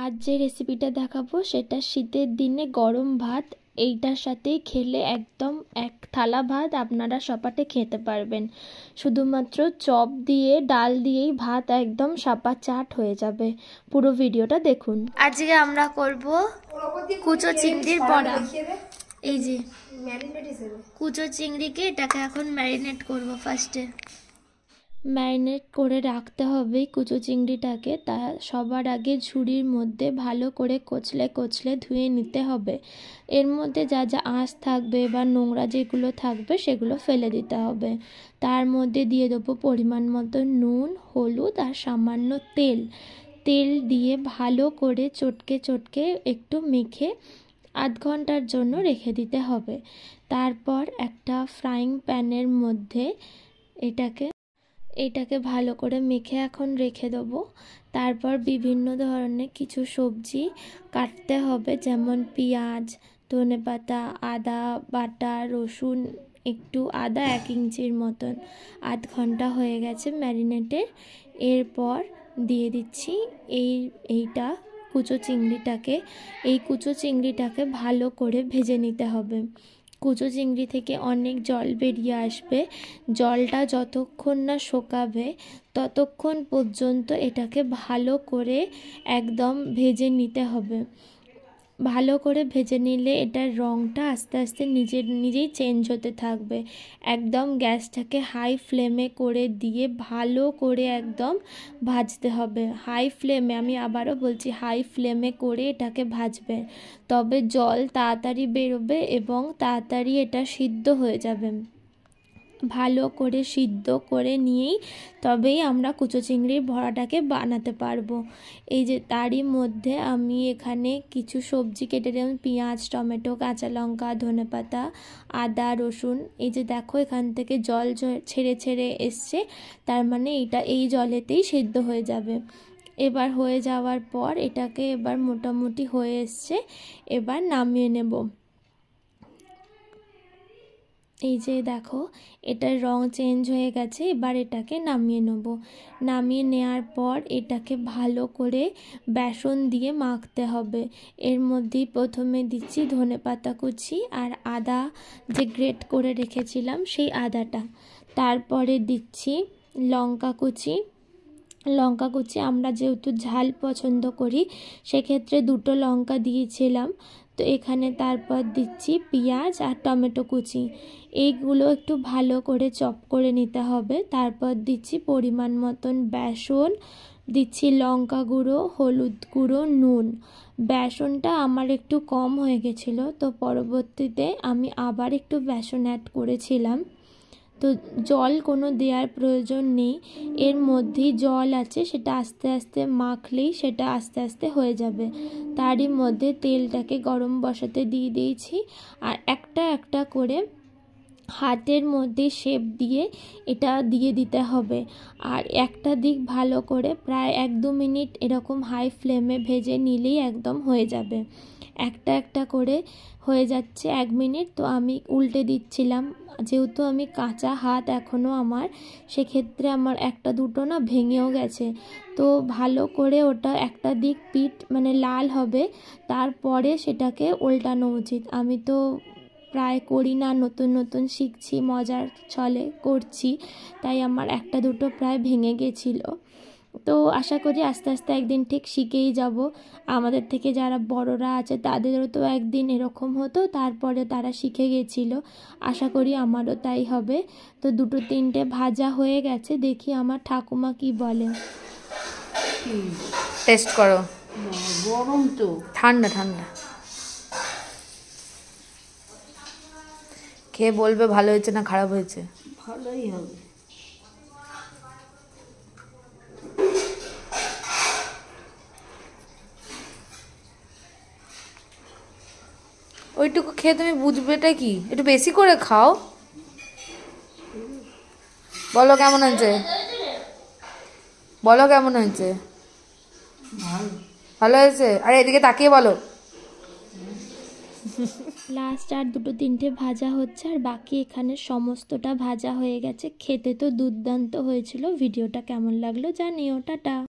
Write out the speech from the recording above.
আজ যে রেসিপিটা দেখাবো সেটা শীতের দিনে গরম ভাত এইটার সাথেই খেলে একদম এক থালা ভাত আপনারা সপাটে খেতে পারবেন। শুধুমাত্র চপ দিয়ে ডাল দিয়েই ভাত একদম সাপা চাট হয়ে যাবে। পুরো ভিডিওটা দেখুন। আজকে আমরা করব কুচো চিংড়ির বড়া। এই যে কুচো চিংড়িকে এটাকে এখন ম্যারিনেট করব। ফার্স্টে ম্যারিনেট করে রাখতে হবে কুচো চিংড়িটাকে। তা সবার আগে ঝুড়ির মধ্যে ভালো করে কচলে কচলে ধুয়ে নিতে হবে। এর মধ্যে যা যা আঁশ থাকবে বা নোংরা যেগুলো থাকবে সেগুলো ফেলে দিতে হবে। তার মধ্যে দিয়ে দেবো পরিমাণ মতো নুন, হলুদ আর সামান্য তেল দিয়ে ভালো করে চটকে চটকে একটু মেখে আধ ঘন্টার জন্য রেখে দিতে হবে। তারপর একটা ফ্রাইং প্যানের মধ্যে এটাকে ভালো করে মেখে এখন রেখে দেবো। তারপর বিভিন্ন ধরনের কিছু সবজি কাটতে হবে, যেমন পেঁয়াজ, ধনেপাতা, আদা বাটা, রসুন একটু, আদা 1 ইঞ্চির মতন। আধ ঘন্টা হয়ে গেছে ম্যারিনেটের। এরপর দিয়ে দিচ্ছি এইটা কুচো চিংড়িটাকে। এই কুচো চিংড়িটাকে ভালো করে ভেজে নিতে হবে। কুচো চিংড়ি থেকে অনেক জল বেরিয়ে আসবে। জলটা যতক্ষণ না শুকাবে ততক্ষণ পর্যন্ত এটাকে ভালো করে একদম ভেজে নিতে হবে। ভালো করে ভেজে নিলে এটার রঙটা আস্তে আস্তে নিজেই চেঞ্জ হতে থাকবে। একদম গ্যাসটাকে হাই ফ্লেমে করে দিয়ে ভালো করে একদম ভাজতে হবে। হাই ফ্লেমে, আমি আবারও বলছি, হাই ফ্লেমে করে এটাকে ভাজবে। তবে জল তাড়াতাড়ি বেরোবে এবং তাড়াতাড়ি এটা সিদ্ধ হয়ে যাবে। ভালো করে সিদ্ধ করে নিয়েই তবেই আমরা কুচো চিংড়ির বড়াটাকে বানাতে পারবো। এই যে তারই মধ্যে আমি এখানে কিছু সবজি কেটে দিলাম, পেঁয়াজ, টমেটো, কাঁচা লঙ্কা, ধনেপাতা, আদা, রসুন। এই যে দেখো এখান থেকে জল ছেড়ে ছেড়ে এসছে, তার মানে এই জলেতেই সিদ্ধ হয়ে যাবে। এবার হয়ে যাওয়ার পর এটাকে এবার মোটামুটি হয়ে এসছে, এবার নামিয়ে নেব। এই যে দেখো এটার রং চেঞ্জ হয়ে গেছে। এবার এটাকে নামিয়ে নেব। নামিয়ে নেওয়ার পর এটাকে ভালো করে বেসন দিয়ে মাখতে হবে। এর মধ্যেই প্রথমে দিচ্ছি ধনেপাতা কুচি আর আদা যে গ্রেট করে রেখেছিলাম সেই আদাটা। তারপরে দিচ্ছি লঙ্কা কুচি। আমরা যেহেতু ঝাল পছন্দ করি সেক্ষেত্রে 2টো লঙ্কা দিয়েছিলাম। তো এখানে তারপর দিচ্ছি পেঁয়াজ আর টমেটো কুচি। এইগুলো একটু ভালো করে চপ করে নিতে হবে। তারপর দিচ্ছি পরিমাণ মতন বেসন, দিচ্ছি লঙ্কা গুঁড়ো, হলুদ গুঁড়ো, নুন। বেসনটা আমার একটু কম হয়ে গেছিলো, তো পরবর্তীতে আমি আবার একটু বেসন অ্যাড করেছিলাম। তো জল কোনো দেওয়ার প্রয়োজন নেই, এর মধ্যেই জল আছে, সেটা আস্তে আস্তে মাখলেই সেটা আস্তে আস্তে হয়ে যাবে। তারই মধ্যে তেলটাকে গরম বসাতে দিয়ে দিয়েছি আর একটা একটা করে হাতের মধ্যে শেপ দিয়ে এটা দিয়ে দিতে হবে। আর একটা দিক ভালো করে প্রায় 1-2 মিনিট এরকম হাই ফ্লেমে ভেজে নিলেই একদম হয়ে যাবে। একটা একটা করে হয়ে যাচ্ছে 1 মিনিট, তো আমি উল্টে দিচ্ছিলাম। যেহেতু আমি কাঁচা হাত এখনও আমার, সেক্ষেত্রে আমার 1-2টো না ভেঙেও গেছে। তো ভালো করে ওটা একটা দিক পিঠ মানে লাল হবে, তারপরে সেটাকে উল্টানো উচিত। আমি তো প্রায় করি না, নতুন নতুন শিখছি, মজার ছলে করছি, তাই আমার 1-2টো প্রায় ভেঙে গেছিলো। তো আশা করি আস্তে আস্তে একদিন ঠিক শিখেই যাব। আমাদের থেকে যারা বড়রা আছে তাদেরও তো একদিন এরকম হতো, তারপরে তারা শিখে গেছিলো। আশা করি আমারও তাই হবে। তো 2-3টে ভাজা হয়ে গেছে, দেখি আমার ঠাকুমা কি বলে। টেস্ট করো। গরম তো, ঠান্ডা খেয়ে বলবে ভালো হয়েছে না খারাপ হয়েছে। ভালোই হবে। ওইটুকু খেয়ে তুমি বুঝবে এটা কি, একটু বেশি করে খাও। বলো কেমন হয়েছে, ভালো হয়েছে। আরে এদিকে তাকিয়ে বলো। লাস্ট আর 2-3টে ভাজা হচ্ছে, আর বাকি এখানে সমস্তটা ভাজা হয়ে গেছে। খেতে তো দুর্দান্ত হয়েছিল। ভিডিওটা কেমন লাগলো জানিও। টাটা।